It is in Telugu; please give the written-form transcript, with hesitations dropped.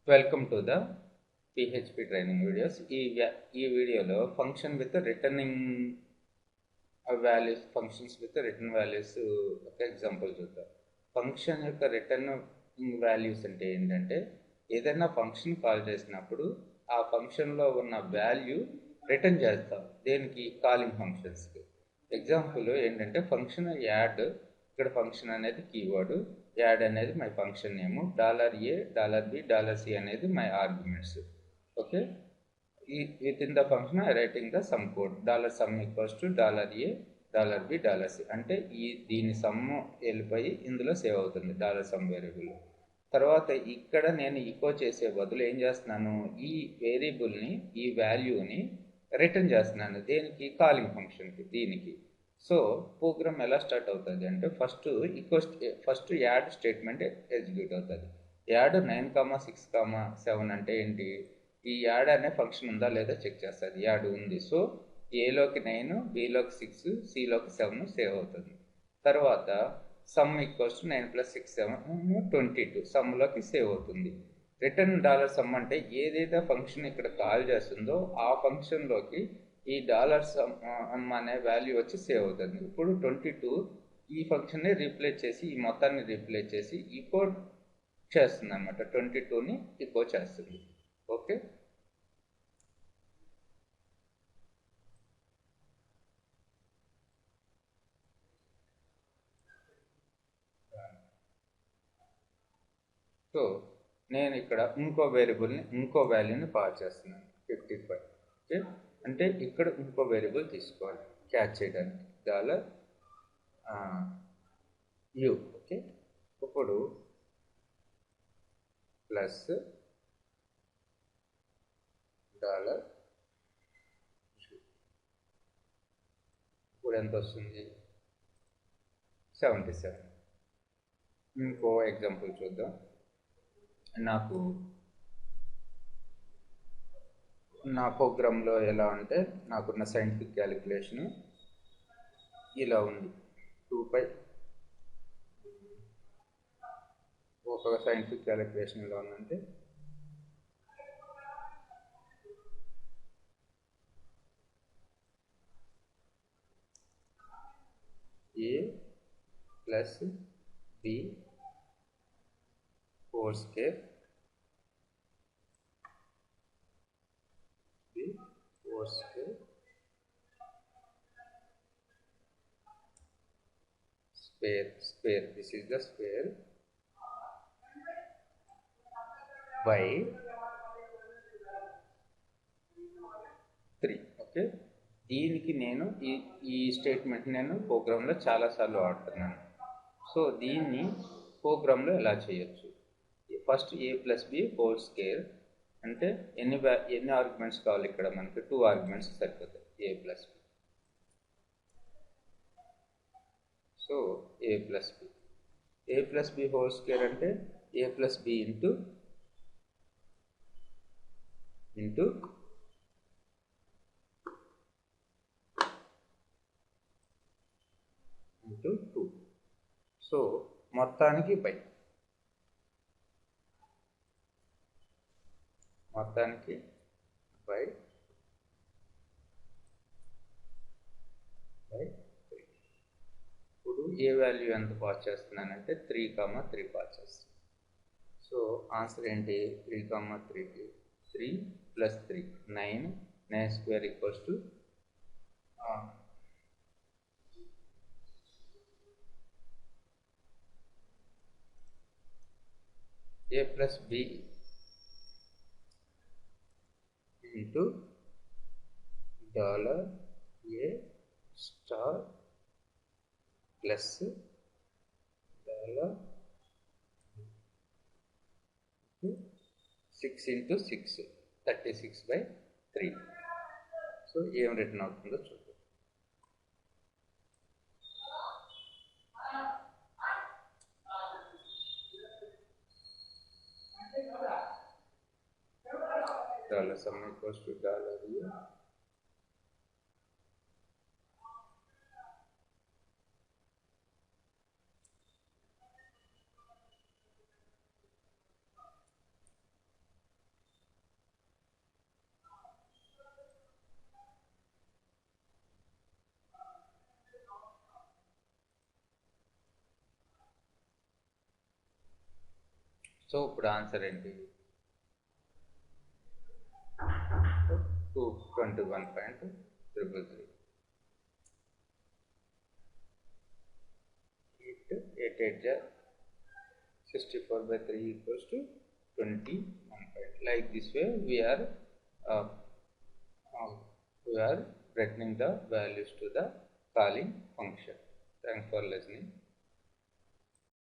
Welcome to the PHP training videos. ఈ వీడియోలో function with returning values functions with return values ఒక ఎగ్జాంపుల్ చూద్దాం. ఫంక్షన్ యొక్క రిటర్నింగ్ వాల్యూస్ అంటే ఏంటంటే ఏదైనా ఫంక్షన్ కాల్ చేసినప్పుడు ఆ ఫంక్షన్లో ఉన్న వాల్యూ రిటర్న్ చేస్తాం. దేనికి? కాలింగ్ ఫంక్షన్స్కి. ఎగ్జాంపుల్ ఏంటంటే ఫంక్షన్ యాడ్. ఇక్కడ ఫంక్షన్ అనేది కీవర్డ్, యాడ్ అనేది my function name, $a, $b, $c అనేది my arguments. Okay, with in the function I writing the sum code. $sum equals to $a, $b, $c అంటే దీని సమ్ వెళ్ళిపోయి ఇందులో సేవ్ అవుతుంది $sum వేరియబుల్. తర్వాత ఇక్కడ నేను ఈకో చేసే బదులు ఏం చేస్తున్నాను, ఈ వేరియబుల్ని, ఈ వాల్యూని రిటర్న్ చేస్తున్నాను. దేనికి? కాలింగ్ ఫంక్షన్కి. దీనికి సో ప్రోగ్రామ్ ఎలా స్టార్ట్ అవుతుంది అంటే ఫస్ట్ యాడ్ స్టేట్మెంట్ ఎగ్జిక్యూట్ అవుతుంది. యాడ్ 9,6,7 అంటే ఏంటి? ఈ యాడ్ అనే ఫంక్షన్ ఉందా లేదా చెక్ చేస్తుంది. యాడ్ ఉంది, సో ఏలోకి 9, బిలోకి 6, సిలోకి 7 సేవ్ అవుతుంది. తర్వాత సమ్ ఈక్వల్స్ టు 9 + 6 7 22 సమ్లోకి సేవ్ అవుతుంది. రిటర్న్ $sum అంటే ఏదైతే ఫంక్షన్ ఇక్కడ కాల్ చేస్తుందో ఆ ఫంక్షన్లోకి ఈ $sum అనే వాల్యూ వచ్చి సేవ్ అవుతుంది. ఇప్పుడు 22 ఈ ఫంక్షన్ని రీప్లేస్ చేసి, ఈ మొత్తాన్ని రీప్లేస్ చేసి ఈకో చేస్తుంది అనమాట. 22ని ఈకో చేస్తుంది. ఓకే, సో నేను ఇక్కడ ఇంకో వేరియబుల్ని, ఇంకో వాల్యూని పాస్ చేస్తున్నాను 55. ఓకే, అంటే ఇక్కడ ఇంకో వేరియబుల్ తీసుకోవాలి క్యాచ్ చేయడానికి, $u. ఓకే, ఇప్పుడు ప్లస్ $, ఇప్పుడు ఎంత వస్తుంది? 77. ఇంకో ఎగ్జాంపుల్ చూద్దాం. నా ప్రోగ్రాంలో ఎలా అంటే నాకున్న సైంటిఫిక్ క్యాలిక్యులేషను ఇలా ఉంది. 2π ఒక సైంటిఫిక్ క్యాలిక్యులేషన్ ఎలా ఉందంటే a + b whole square square, this is the square, by 3. Okay, దీనికి నేను ఈ స్టేట్మెంట్ నేను ప్రోగ్రాంలో చాలాసార్లు వాడుతున్నాను. సో దీన్ని ప్రోగ్రాంలో ఎలా చేయొచ్చు? First a + b whole square అంటే ఎన్ని ఆర్గ్యుమెంట్స్ కావాలి? ఇక్కడ మనకి 2 ఆర్గ్యుమెంట్స్ సరిపోతాయి, a + b. So a + b whole square అంటే a + b ఇంటూ 2. సో మొత్తానికి బై 3. ఇప్పుడు ఏ వాల్యూ ఎంత పాస్ చేస్తున్నానంటే 3,3 పాస్ చేస్తాను. సో ఆన్సర్ ఏంటి? 3,3కి 3 + 3 9, 9² equals to a + b into $a star plus $6 × 6 36/3. So ఏం రిటర్న్ అవుతుందో చూద్దాం. $sum equals to $a so ఇప్పుడు ఆన్సర్ ఏంటి? 221.333. 8 8 64/3 equals to 21. Like this way we are returning the values to the calling function. Thanks for listening.